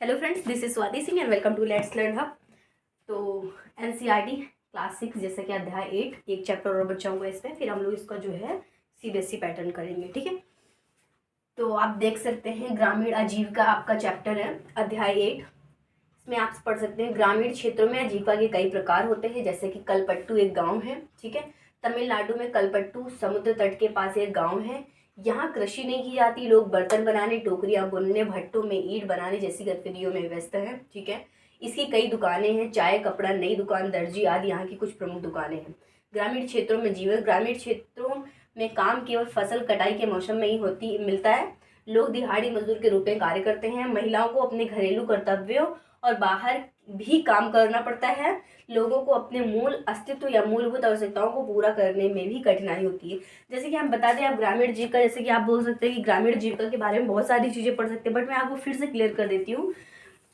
Hello friends, this is Swati Singh and welcome to let's learn hub. तो NCERT class 6 जैसे कि अध्याय 8 एक चैप्टर और बचा हुआ है इसमें, फिर हम लोग इसका जो है सीबीएसई पैटर्न करेंगे। ठीक है, तो आप देख सकते हैं ग्रामीण आजीविका आपका चैप्टर है अध्याय 8। इसमें आप पढ़ सकते हैं ग्रामीण क्षेत्रों में आजीविका के कई प्रकार होते हैं, जैसे कि कलपट्टू एक गाँव है। ठीक है, तमिलनाडु में कलपट्टू समुद्र तट के पास एक गाँव है। यहाँ कृषि नहीं की जाती, लोग बर्तन बनाने, टोकरियाँ बुनने, भट्टों में ईंट बनाने जैसी गतिविधियों में व्यस्त हैं। ठीक है, इसकी कई दुकानें हैं, चाय, कपड़ा, नई दुकान, दर्जी आदि यहाँ की कुछ प्रमुख दुकानें हैं। ग्रामीण क्षेत्रों में जीवन, ग्रामीण क्षेत्रों में काम केवल फसल कटाई के मौसम में ही मिलता है। लोग दिहाड़ी मजदूर के रूप में कार्य करते हैं। महिलाओं को अपने घरेलू कर्तव्यों और बाहर भी काम करना पड़ता है। लोगों को अपने मूल अस्तित्व या मूलभूत आवश्यकताओं को पूरा करने में भी कठिनाई होती है। जैसे कि हम बता दें, आप ग्रामीण जीविका, जैसे कि आप बोल सकते हैं कि ग्रामीण जीविका के बारे में बहुत सारी चीज़ें पढ़ सकते हैं, बट मैं आपको फिर से क्लियर कर देती हूँ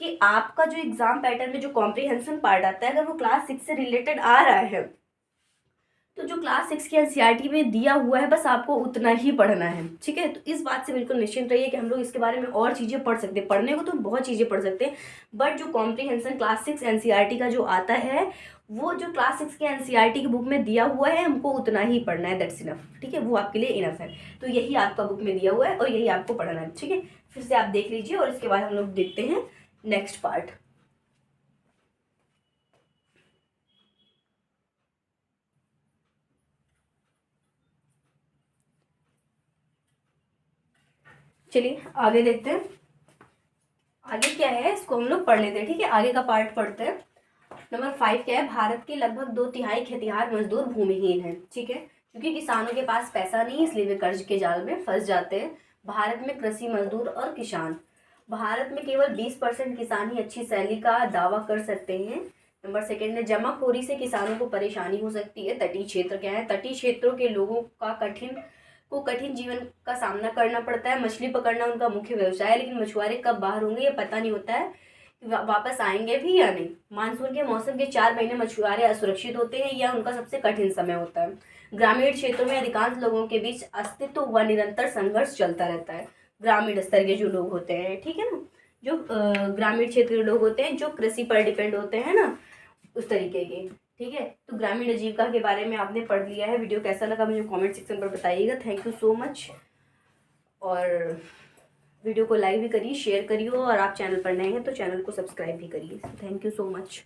कि आपका जो एग्जाम पैटर्न में जो कॉम्प्रिहेंशन पार्ट आता है, अगर वो क्लास 6 से रिलेटेड आ रहा है तो जो क्लास 6 की एनसीईआरटी में दिया हुआ है बस आपको उतना ही पढ़ना है। ठीक है, तो इस बात से बिल्कुल निश्चिंत रहिए कि हम लोग इसके बारे में और चीज़ें पढ़ सकते हैं। पढ़ने को तो बहुत चीज़ें पढ़ सकते हैं, बट जो कॉम्प्रिहेंशन क्लास 6 एनसीईआरटी का जो आता है, वो जो क्लास 6 के एनसीईआरटी की बुक में दिया हुआ है हमको उतना ही पढ़ना है। That's enough. ठीक है, वो आपके लिए इनफ है। तो यही आपका बुक में दिया हुआ है और यही आपको पढ़ना है। ठीक है, फिर से आप देख लीजिए और इसके बाद हम लोग देखते हैं नेक्स्ट पार्ट। चलिए आगे देखते हैं, आगे क्या है इसको हम लोग पढ़ लेते हैं। ठीक है, आगे का पार्ट पढ़ते हैं। नंबर 5 क्या है, भारत के लगभग 2/3 खेतिहर मजदूर भूमिहीन हैं। ठीक है, क्योंकि किसानों के पास पैसा नहीं, इसलिए वे कर्ज के जाल में फंस जाते हैं। भारत में कृषि मजदूर और किसान, भारत में केवल 20% किसान ही अच्छी सैलरी का दावा कर सकते हैं। नंबर 2 है, जमाखोरी से किसानों को परेशानी हो सकती है। तटीय क्षेत्र क्या है, तटीय क्षेत्रों के लोगों का कठिन जीवन का सामना करना पड़ता है। मछली पकड़ना उनका मुख्य व्यवसाय है, लेकिन मछुआरे कब बाहर होंगे ये पता नहीं होता है, वापस आएंगे भी या नहीं। मानसून के मौसम के 4 महीने मछुआरे असुरक्षित होते हैं, यह उनका सबसे कठिन समय होता है। ग्रामीण क्षेत्रों में अधिकांश लोगों के बीच अस्तित्व व निरंतर संघर्ष चलता रहता है। ग्रामीण स्तर के जो लोग होते हैं, ठीक है ना, जो ग्रामीण क्षेत्र के लोग होते हैं जो कृषि पर डिपेंड होते हैं ना, उस तरीके के। ठीक है, तो ग्रामीण आजीविका के बारे में आपने पढ़ लिया है। वीडियो कैसा लगा मुझे कमेंट सेक्शन पर बताइएगा। Thank you so much. और वीडियो को लाइक भी करिए, शेयर करिए, और आप चैनल पर नए हैं तो चैनल को सब्सक्राइब भी करिए। Thank you so much.